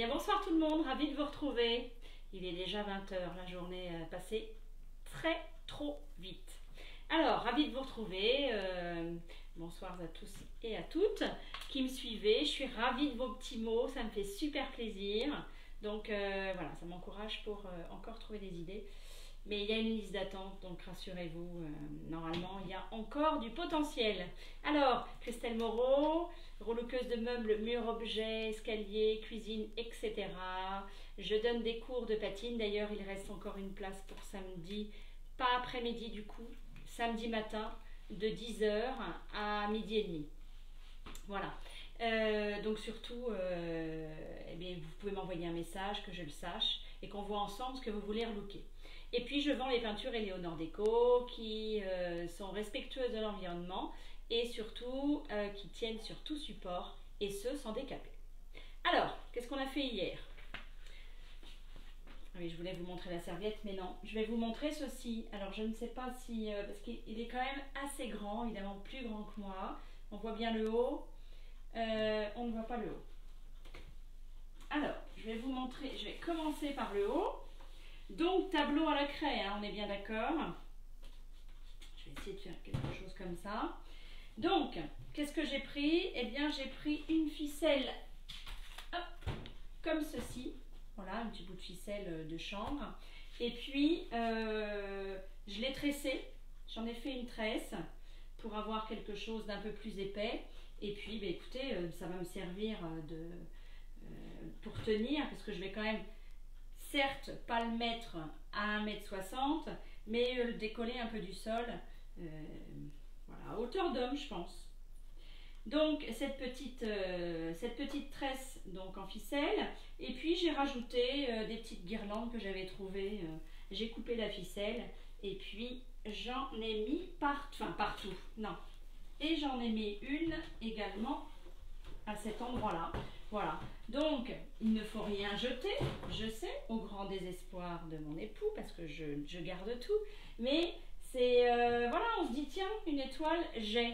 bien bonsoir tout le monde, ravi de vous retrouver. Il est déjà 20 h, la journée a passé trop vite. Alors, ravi de vous retrouver. Bonsoir à tous et à toutes qui me suivez. Je suis ravie de vos petits mots, ça me fait super plaisir. Donc voilà, ça m'encourage pour encore trouver des idées. Mais il y a une liste d'attente, donc rassurez-vous, normalement, il y a encore du potentiel. Alors, Christelle Moreau, reloqueuse de meubles, murs, objets, escaliers, cuisine, etc. Je donne des cours de patine. D'ailleurs, il reste encore une place pour samedi, pas après-midi du coup, samedi matin, de 10 h à midi et demi. Voilà. Donc surtout, eh bien, vous pouvez m'envoyer un message, que je le sache, et qu'on voit ensemble ce que vous voulez relooker. Et puis je vends les peintures Éléonore Déco qui sont respectueuses de l'environnement et surtout qui tiennent sur tout support, et ce sans décaper. Alors, qu'est-ce qu'on a fait hier? Oui, je voulais vous montrer la serviette, mais non. Je vais vous montrer ceci. Alors, je ne sais pas si... parce qu'il est quand même assez grand, évidemment plus grand que moi. On voit bien le haut. On ne voit pas le haut. Alors, je vais vous montrer. Je vais commencer par le haut. Donc, tableau à la craie, hein, on est bien d'accord. Je vais essayer de faire quelque chose comme ça. Donc, qu'est-ce que j'ai pris? Eh bien, j'ai pris une ficelle, hop, comme ceci. Voilà, un petit bout de ficelle de chambre. Et puis, je l'ai tressé. J'en ai fait une tresse pour avoir quelque chose d'un peu plus épais. Et puis, bah, écoutez, ça va me servir pour tenir, parce que je vais quand même, certes, pas le mettre à 1,60 m, mais le décoller un peu du sol. Voilà, à hauteur d'homme, je pense. Donc cette petite tresse donc en ficelle, et puis j'ai rajouté des petites guirlandes que j'avais trouvées. J'ai coupé la ficelle et puis j'en ai mis partout, non, et j'en ai mis une également à cet endroit là. Voilà, donc il ne faut rien jeter, je sais, au grand désespoir de mon époux, parce que je garde tout, mais c'est voilà, on se dit tiens, une étoile, j'ai.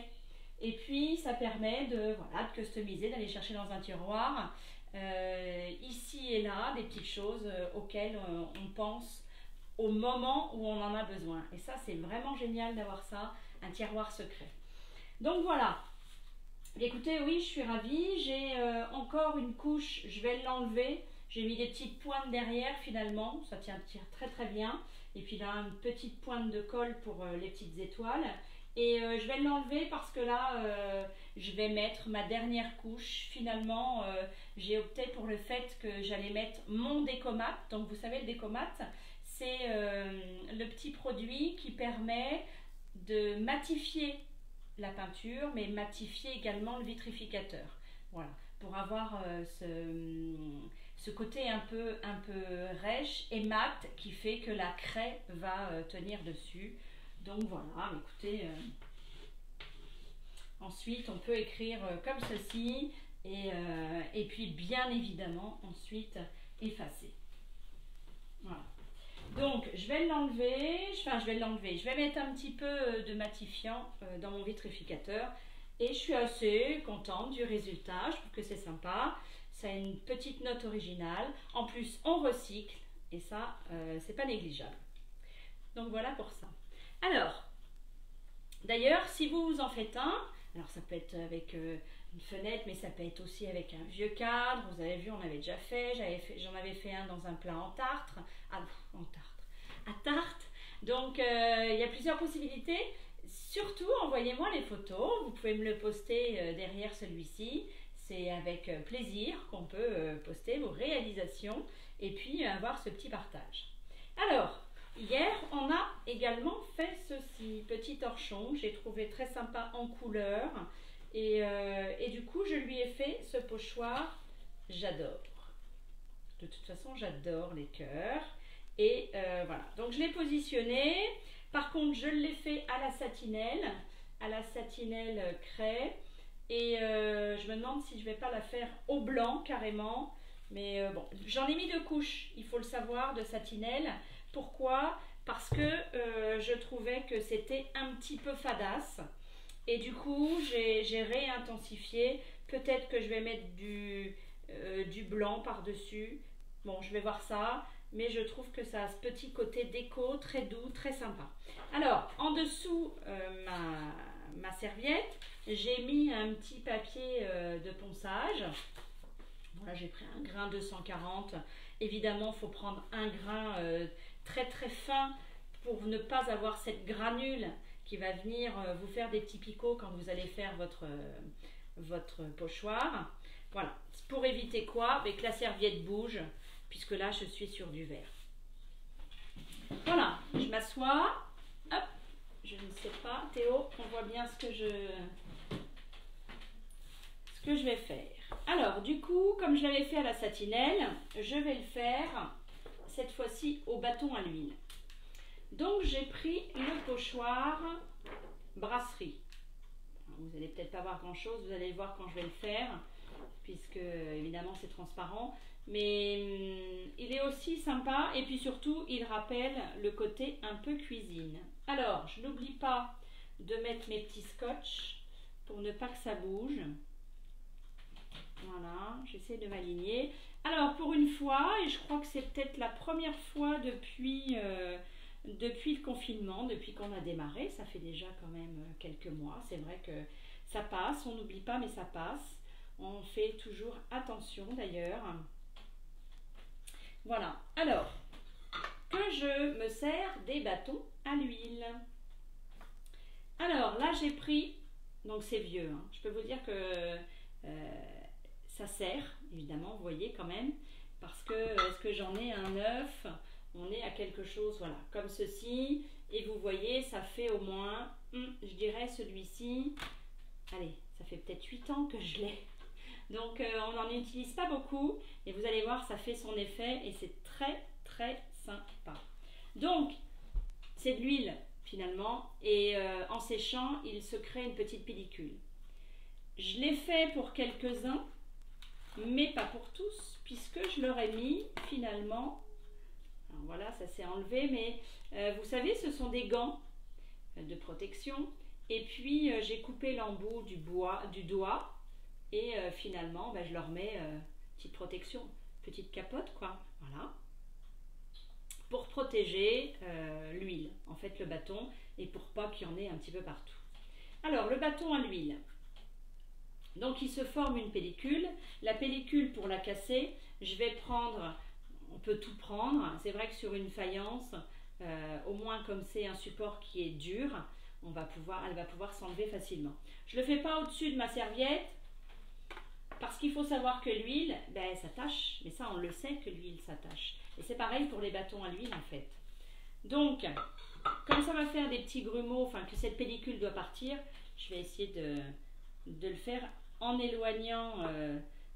Et puis ça permet de, voilà, de customiser, d'aller chercher dans un tiroir, ici et là, des petites choses auxquelles on pense au moment où on en a besoin. Et ça, c'est vraiment génial d'avoir ça, un tiroir secret. Donc voilà. Écoutez, oui, je suis ravie. J'ai encore une couche, je vais l'enlever. J'ai mis des petites pointes derrière finalement, ça tire très très bien. Et puis là, une petite pointe de colle pour les petites étoiles. Et je vais l'enlever parce que là, je vais mettre ma dernière couche. Finalement, j'ai opté pour le fait que j'allais mettre mon décomat. Donc vous savez, le décomat, c'est le petit produit qui permet de matifier la peinture, mais matifier également le vitrificateur. Voilà, pour avoir ce côté un peu rêche et mat qui fait que la craie va tenir dessus. Donc voilà, écoutez, ensuite on peut écrire comme ceci et puis bien évidemment ensuite effacer. Voilà. Donc je vais l'enlever, je vais mettre un petit peu de matifiant dans mon vitrificateur et je suis assez contente du résultat, je trouve que c'est sympa, ça a une petite note originale, en plus on recycle et ça c'est pas négligeable. Donc voilà pour ça. Alors, d'ailleurs, si vous en faites un, alors ça peut être avec une fenêtre, mais ça peut être aussi avec un vieux cadre. Vous avez vu, on avait déjà fait, j'en avais fait un dans un plat en tartre, à tarte. Donc, il y a plusieurs possibilités. Surtout, envoyez-moi les photos. Vous pouvez me le poster derrière celui-ci. C'est avec plaisir qu'on peut poster vos réalisations et puis avoir ce petit partage. Alors, hier, on a également fait ceci, petit torchon, j'ai trouvé très sympa en couleur et du coup je lui ai fait ce pochoir, j'adore. De toute façon j'adore les cœurs et voilà, donc je l'ai positionné, par contre je l'ai fait à la satinelle craie et je me demande si je vais pas la faire au blanc carrément, mais bon, j'en ai mis 2 couches, il faut le savoir, de satinelle. Pourquoi? Parce que je trouvais que c'était un petit peu fadasse et du coup j'ai réintensifié. Peut-être que je vais mettre du blanc par-dessus. Bon, je vais voir ça, mais je trouve que ça a ce petit côté déco très doux, très sympa. Alors, en dessous ma serviette, j'ai mis un petit papier de ponçage. Voilà, j'ai pris un grain 240. Évidemment, il faut prendre un grain très très fin pour ne pas avoir cette granule qui va venir vous faire des petits picots quand vous allez faire votre pochoir. Voilà, pour éviter quoi? Que la serviette bouge, puisque là je suis sur du verre. Voilà, je m'assois. Hop, je ne sais pas, Théo, on voit bien ce que je vais faire. Alors, du coup, comme je l'avais fait à la satinelle, je vais le faire cette fois-ci au bâton à l'huile. Donc, j'ai pris le pochoir brasserie. Vous n'allez peut-être pas voir grand-chose, vous allez le voir quand je vais le faire, puisque évidemment c'est transparent. Mais il est aussi sympa et puis surtout, il rappelle le côté un peu cuisine. Alors, je n'oublie pas de mettre mes petits scotch pour ne pas que ça bouge. Voilà, j'essaie de m'aligner. Alors, pour une fois, et je crois que c'est peut-être la première fois depuis le confinement, depuis qu'on a démarré, ça fait déjà quand même quelques mois. C'est vrai que ça passe, on n'oublie pas, mais ça passe. On fait toujours attention d'ailleurs. Voilà, alors, que je me sers des bâtons à l'huile. Alors, là, j'ai pris, donc c'est vieux, hein. Je peux vous dire que ça sert, évidemment, vous voyez quand même, parce que est-ce que j'en ai un neuf? On est à quelque chose, voilà, comme ceci, et vous voyez, ça fait au moins, je dirais celui-ci, allez, ça fait peut-être 8 ans que je l'ai. Donc on n'en utilise pas beaucoup, et vous allez voir, ça fait son effet, et c'est très très sympa. Donc, c'est de l'huile finalement, et en séchant, il se crée une petite pellicule. Je l'ai fait pour quelques-uns, mais pas pour tous, puisque je leur ai mis finalement, alors voilà, ça s'est enlevé, mais vous savez, ce sont des gants de protection, et puis j'ai coupé l'embout du doigt, et finalement, je leur mets petite protection, petite capote, quoi, voilà, pour protéger l'huile, en fait, le bâton, et pour pas qu'il y en ait un petit peu partout. Alors, le bâton à l'huile. Donc il se forme une pellicule. La pellicule, pour la casser, je vais prendre, on peut tout prendre, c'est vrai que sur une faïence, au moins comme c'est un support qui est dur, elle va pouvoir s'enlever facilement. Je ne le fais pas au-dessus de ma serviette, parce qu'il faut savoir que l'huile, s'attache, mais ça on le sait que l'huile s'attache. Et c'est pareil pour les bâtons à l'huile en fait. Donc, comme ça va faire des petits grumeaux, enfin que cette pellicule doit partir, je vais essayer de le faire en éloignant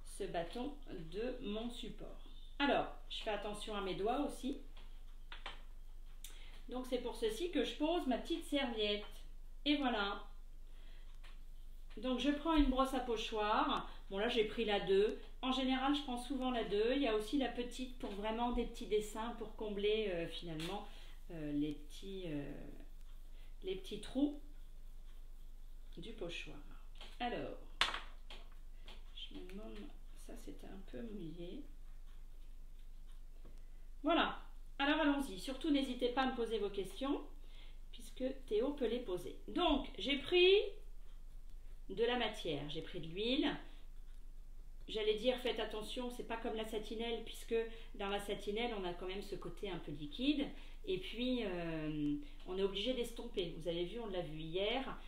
ce bâton de mon support. Alors, je fais attention à mes doigts aussi. Donc c'est pour ceci que je pose ma petite serviette. Et voilà. Donc je prends une brosse à pochoir. Bon là j'ai pris la 2. En général je prends souvent la 2. Il y a aussi la petite pour vraiment des petits dessins pour combler finalement les petits trous du pochoir. Alors, je me demande, ça c'était un peu mouillé. Voilà, alors allons-y. Surtout n'hésitez pas à me poser vos questions, puisque Théo peut les poser. Donc, j'ai pris de la matière, j'ai pris de l'huile. J'allais dire, faites attention, c'est pas comme la satinelle, puisque dans la satinelle, on a quand même ce côté un peu liquide. Et puis, on est obligé d'estomper. Vous avez vu, on l'a vu hier.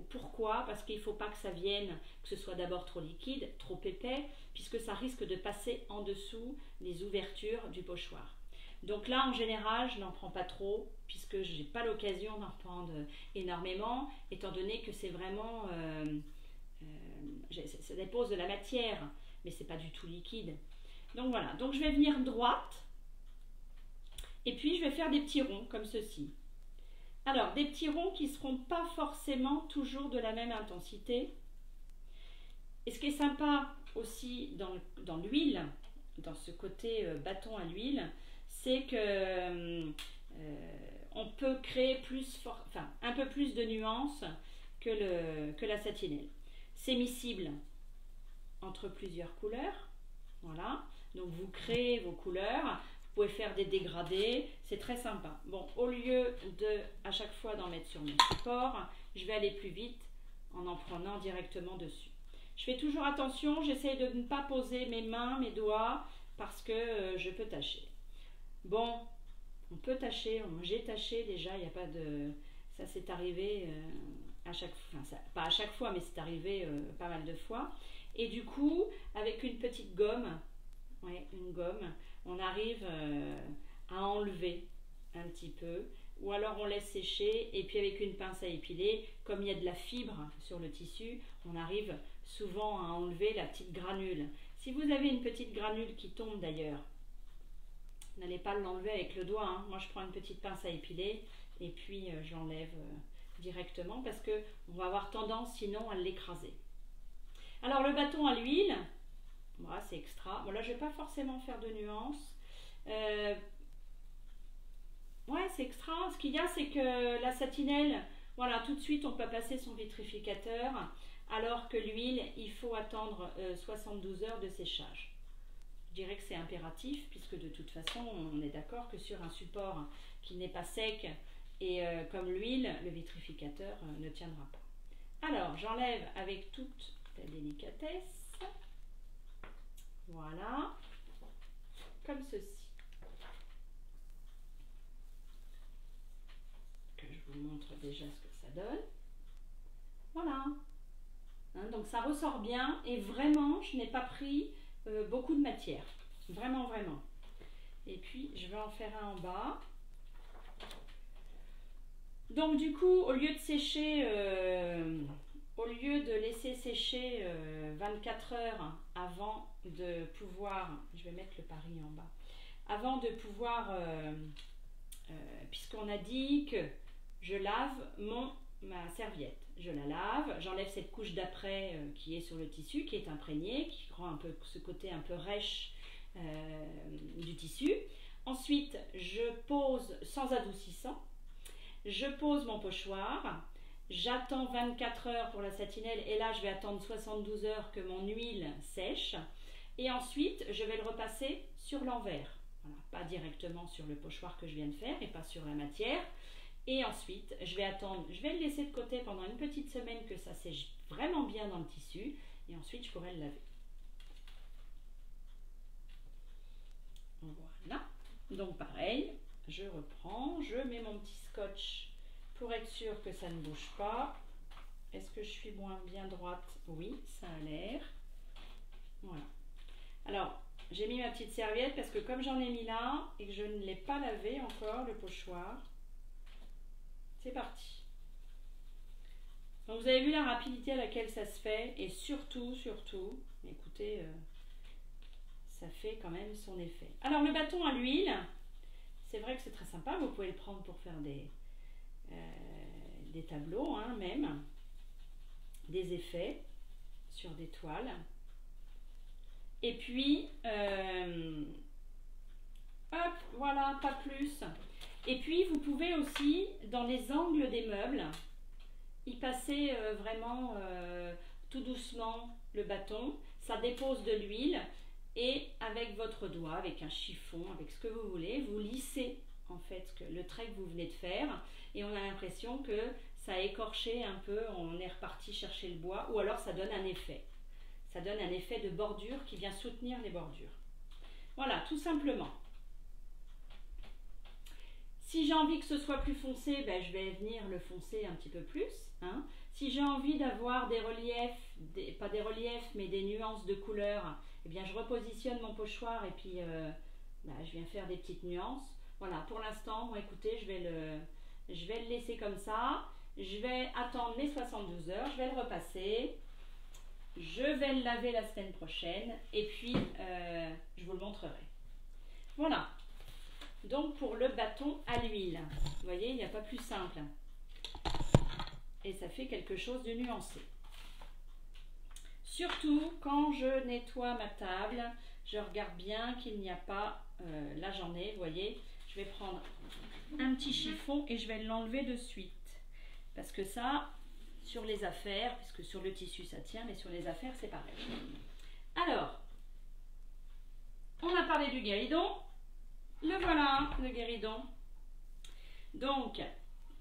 Pourquoi? Parce qu'il ne faut pas que ça vienne, que ce soit d'abord trop liquide, trop épais, puisque ça risque de passer en dessous les ouvertures du pochoir. Donc là, en général, je n'en prends pas trop, puisque je n'ai pas l'occasion d'en prendre énormément, étant donné que c'est vraiment... ça dépose de la matière, mais c'est pas du tout liquide. Donc voilà, donc je vais venir droite, et puis je vais faire des petits ronds comme ceci. Alors, des petits ronds qui ne seront pas forcément toujours de la même intensité. Et ce qui est sympa aussi dans l'huile, dans ce côté bâton à l'huile, c'est que on peut créer un peu plus de nuances que la satinelle. C'est miscible entre plusieurs couleurs. Voilà, donc vous créez vos couleurs, vous pouvez faire des dégradés, c'est très sympa. Bon, au lieu de à chaque fois d'en mettre sur mon support, je vais aller plus vite en prenant directement dessus. Je fais toujours attention, j'essaye de ne pas poser mes mains, mes doigts, parce que je peux tacher. Bon, on peut tacher, j'ai taché déjà, il n'y a pas de... Ça s'est arrivé à chaque fois, enfin, pas à chaque fois, mais c'est arrivé pas mal de fois. Et du coup, avec une petite gomme, ouais, une gomme, on arrive à enlever un petit peu. Ou alors on laisse sécher et puis avec une pince à épiler, comme il y a de la fibre sur le tissu, on arrive souvent à enlever la petite granule. Si vous avez une petite granule qui tombe d'ailleurs, n'allez pas l'enlever avec le doigt, hein. Moi je prends une petite pince à épiler et puis j'enlève directement parce que on va avoir tendance sinon à l'écraser. Alors le bâton à l'huile, voilà, c'est extra. Bon là je vais pas forcément faire de nuances. Ouais, c'est extra. Ce qu'il y a, c'est que la satinelle, voilà, tout de suite on peut passer son vitrificateur, alors que l'huile, il faut attendre 72 heures de séchage. Je dirais que c'est impératif, puisque de toute façon, on est d'accord que sur un support qui n'est pas sec, et comme l'huile, le vitrificateur ne tiendra pas. Alors, j'enlève avec toute la délicatesse. Voilà. Comme ceci. Que je vous montre déjà ce que ça donne. Voilà. Hein, donc ça ressort bien, et vraiment, je n'ai pas pris beaucoup de matière. Vraiment, vraiment. Et puis, je vais en faire un en bas. Donc du coup, au lieu de sécher, au lieu de laisser sécher 24 heures avant de pouvoir, je vais mettre le pari en bas, avant de pouvoir, puisqu'on a dit que je lave ma serviette, je la lave, j'enlève cette couche d'après qui est sur le tissu, qui est imprégnée, qui rend un peu ce côté un peu rêche du tissu. Ensuite, je pose sans adoucissant. Je pose mon pochoir, j'attends 24 heures pour la satinelle et là je vais attendre 72 heures que mon huile sèche et ensuite je vais le repasser sur l'envers, voilà, pas directement sur le pochoir que je viens de faire et pas sur la matière. Et ensuite je vais attendre, je vais le laisser de côté pendant une petite semaine que ça sèche vraiment bien dans le tissu et ensuite je pourrai le laver. Voilà, donc pareil. Je reprends, je mets mon petit scotch pour être sûr que ça ne bouge pas. Est-ce que je suis bien droite? Oui, ça a l'air. Voilà. Alors, j'ai mis ma petite serviette parce que comme j'en ai mis là et que je ne l'ai pas lavé encore, le pochoir, c'est parti. Donc vous avez vu la rapidité à laquelle ça se fait et surtout, écoutez, ça fait quand même son effet. Alors le bâton à l'huile, c'est vrai que c'est très sympa, vous pouvez le prendre pour faire des tableaux, hein, même, des effets sur des toiles. Et puis, hop, voilà, pas plus. Et puis, vous pouvez aussi, dans les angles des meubles, y passer vraiment tout doucement le bâton. Ça dépose de l'huile. Et avec votre doigt, avec un chiffon, avec ce que vous voulez, vous lissez en fait le trait que vous venez de faire et on a l'impression que ça a écorché un peu, on est reparti chercher le bois ou alors ça donne un effet. Ça donne un effet de bordure qui vient soutenir les bordures. Voilà, tout simplement. Si j'ai envie que ce soit plus foncé, ben, je vais venir le foncer un petit peu plus. Hein. Si j'ai envie d'avoir des reliefs, pas des reliefs, mais des nuances de couleurs, eh bien je repositionne mon pochoir et puis je viens faire des petites nuances. Voilà, pour l'instant, bon, écoutez, je vais le laisser comme ça. Je vais attendre mes 72 heures, je vais le repasser. Je vais le laver la semaine prochaine et puis je vous le montrerai. Voilà. Donc pour le bâton à l'huile, vous voyez, il n'y a pas plus simple. Et ça fait quelque chose de nuancé. Surtout quand je nettoie ma table, je regarde bien qu'il n'y a pas, là j'en ai, vous voyez, je vais prendre un petit chiffon et je vais l'enlever de suite. Parce que ça, sur les affaires, puisque sur le tissu ça tient, mais sur les affaires c'est pareil. Alors, on a parlé du guéridon. Le voilà, le guéridon. Donc,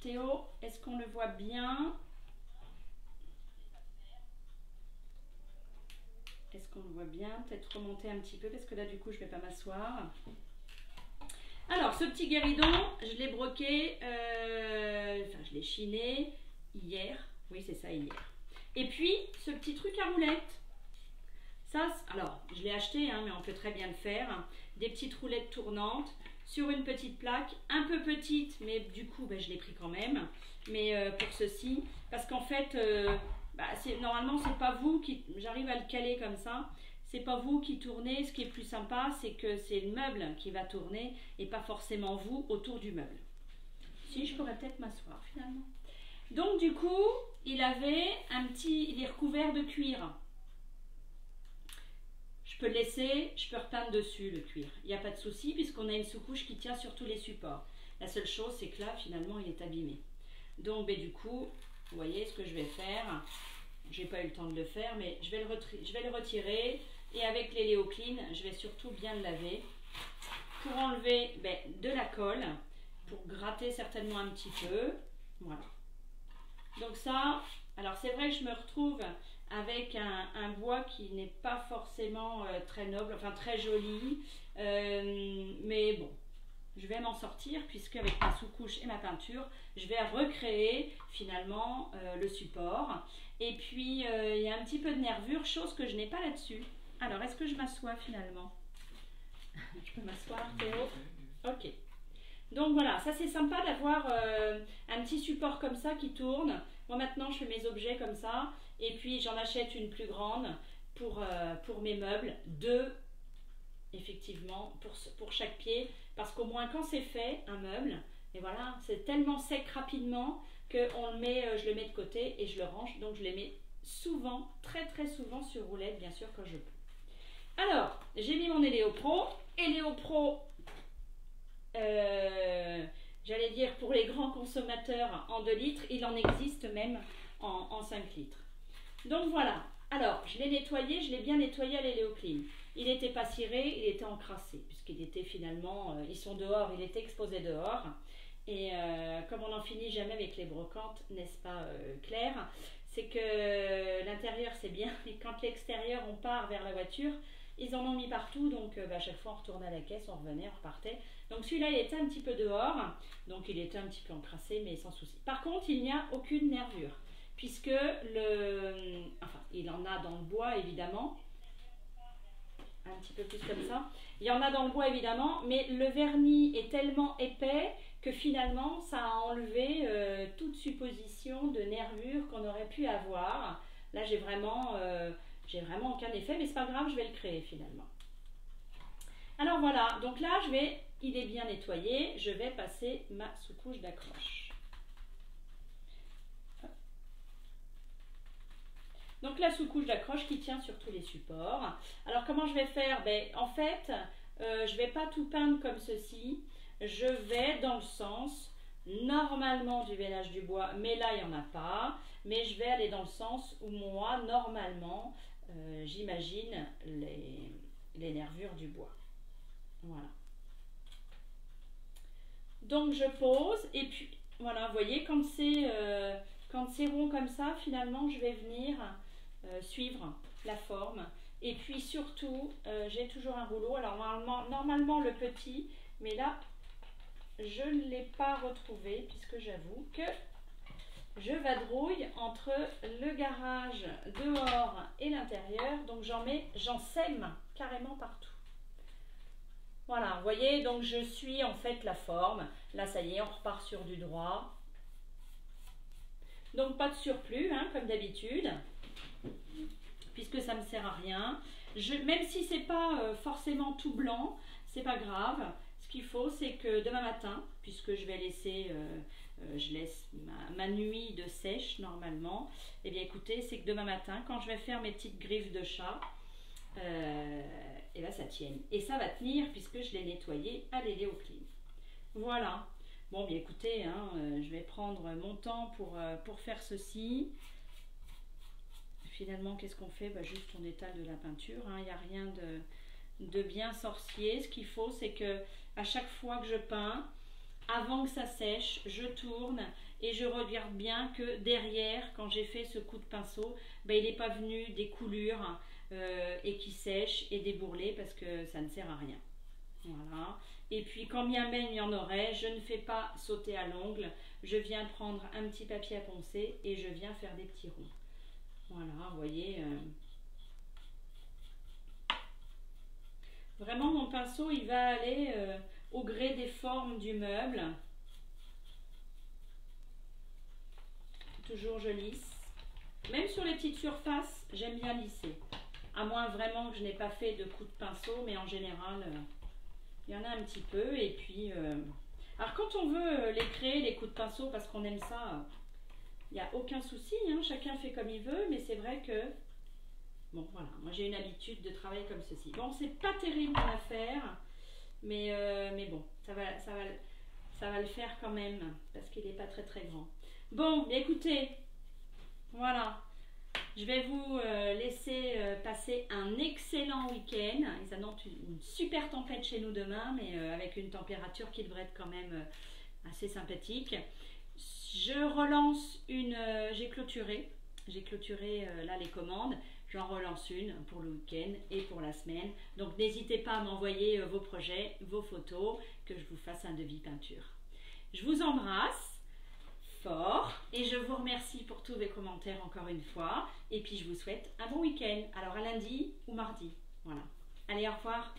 Théo, est-ce qu'on le voit bien? Est-ce qu'on le voit bien? Peut-être remonter un petit peu parce que là, du coup, je ne vais pas m'asseoir. Alors, ce petit guéridon, je l'ai broqué, enfin, je l'ai chiné hier. Oui, c'est ça, hier. Et puis, ce petit truc à roulettes. Ça, alors, je l'ai acheté, hein, mais on peut très bien le faire. Des petites roulettes tournantes sur une petite plaque, un peu petite, mais du coup, ben, je l'ai pris quand même. Mais pour ceci, parce qu'en fait, normalement, c'est pas vous qui... J'arrive à le caler comme ça. C'est pas vous qui tournez. Ce qui est plus sympa, c'est que c'est le meuble qui va tourner et pas forcément vous autour du meuble. Si, je pourrais peut-être m'asseoir finalement. Donc, du coup, il est recouvert de cuir. Je peux le laisser, je peux repeindre dessus le cuir. Il n'y a pas de souci puisqu'on a une sous-couche qui tient sur tous les supports. La seule chose, c'est que là, finalement, il est abîmé. Donc, du coup, vous voyez ce que je vais faire. J'ai pas eu le temps de le faire, mais je vais le retirer. Et avec les Léo Clean, je vais surtout bien le laver pour enlever de la colle, pour gratter certainement un petit peu. Voilà. Donc ça, alors c'est vrai que je me retrouve avec un bois qui n'est pas forcément très noble, enfin très joli, mais bon, je vais m'en sortir puisque avec ma sous-couche et ma peinture, je vais recréer finalement le support. Et puis il y a un petit peu de nervure, chose que je n'ai pas là-dessus. Alors, est-ce que je m'assois finalement? Je peux m'asseoir, Théo? Ok. Donc voilà, ça c'est sympa d'avoir un petit support comme ça qui tourne. Moi maintenant je fais mes objets comme ça et puis j'en achète une plus grande pour mes meubles, deux effectivement pour chaque pied, parce qu'au moins quand c'est fait, un meuble, et voilà, c'est tellement sec rapidement que je le mets de côté et je le range, donc je les mets souvent, très très souvent sur roulette bien sûr quand je peux. Alors, j'ai mis mon Eléo Pro. Eléo Pro, j'allais dire pour les grands consommateurs en 2 litres, il en existe même en 5 litres. Donc voilà, alors je l'ai nettoyé, je l'ai bien nettoyé à l'Eléo Clean. Il n'était pas ciré, il était encrassé, puisqu'il était finalement, ils sont dehors, il était exposé dehors. Et comme on n'en finit jamais avec les brocantes, n'est-ce pas Claire? C'est que l'intérieur c'est bien, et quand l'extérieur on part vers la voiture, ils en ont mis partout, donc à chaque fois on retournait à la caisse, on revenait, on repartait. Donc celui-là il était un petit peu dehors, donc il était un petit peu encrassé, mais sans souci. Par contre, il n'y a aucune nervure, puisque il en a dans le bois évidemment, un petit peu plus comme ça. Il y en a dans le bois évidemment, mais le vernis est tellement épais que finalement ça a enlevé toute supposition de nervure qu'on aurait pu avoir. Là j'ai vraiment aucun effet, mais c'est pas grave, je vais le créer finalement. Alors voilà, donc là il est bien nettoyé, je vais passer ma sous-couche d'accroche. Donc la sous-couche d'accroche qui tient sur tous les supports. Alors comment je vais faire? En fait, je ne vais pas tout peindre comme ceci. Je vais dans le sens normalement du veinage du bois, mais là il n'y en a pas. Mais je vais aller dans le sens où moi, normalement, j'imagine les nervures du bois. Voilà. Donc je pose et puis voilà, vous voyez, quand c'est rond comme ça, finalement je vais venir suivre la forme. Et puis surtout, j'ai toujours un rouleau. Alors normalement le petit, mais là je ne l'ai pas retrouvé puisque j'avoue que je vadrouille entre le garage dehors et l'intérieur. Donc j'en sème carrément partout. Voilà, vous voyez, donc je suis en fait la forme. Là, ça y est, on repart sur du droit. Donc pas de surplus, hein, comme d'habitude, puisque ça ne me sert à rien. Même si c'est pas forcément tout blanc, c'est pas grave. Ce qu'il faut, c'est que demain matin, puisque je vais laisser, je laisse ma nuit de sèche normalement, et bien écoutez, c'est que demain matin, quand je vais faire mes petites griffes de chat, et là ça tienne. Et ça va tenir puisque je l'ai nettoyé à l'Eléo Clean. Voilà. Bon, bien écoutez, hein, je vais prendre mon temps pour faire ceci. Finalement, qu'est-ce qu'on fait? Juste on étale de la peinture. Il n'y a rien de bien sorcier. Ce qu'il faut, c'est que à chaque fois que je peins, avant que ça sèche, je tourne et je regarde bien que derrière, quand j'ai fait ce coup de pinceau, ben, il n'est pas venu des coulures et qui sèchent et débourrelées parce que ça ne sert à rien. Voilà. Et puis quand bien même il y en aurait, je ne fais pas sauter à l'ongle. Je viens prendre un petit papier à poncer et je viens faire des petits ronds. Voilà, vous voyez. Vraiment, mon pinceau, il va aller au gré des formes du meuble. Toujours je lisse. Même sur les petites surfaces, j'aime bien lisser. À moins vraiment que je n'ai pas fait de coup de pinceau, mais en général, il y en a un petit peu. Et puis, alors quand on veut les créer, les coups de pinceau, parce qu'on aime ça, il n'y a aucun souci, hein, chacun fait comme il veut, mais c'est vrai que, bon voilà, moi j'ai une habitude de travailler comme ceci. Bon, c'est pas terrible à faire, mais bon, ça va le faire quand même, parce qu'il n'est pas très très grand. Bon, écoutez, voilà, je vais vous laisser passer un excellent week-end. Ils annoncent une super tempête chez nous demain, mais avec une température qui devrait être quand même assez sympathique. Je relance une, j'ai clôturé là les commandes. J'en relance une pour le week-end et pour la semaine. Donc n'hésitez pas à m'envoyer vos projets, vos photos, que je vous fasse un devis peinture. Je vous embrasse fort et je vous remercie pour tous vos commentaires encore une fois. Et puis je vous souhaite un bon week-end. Alors à lundi ou mardi. Voilà. Allez, au revoir.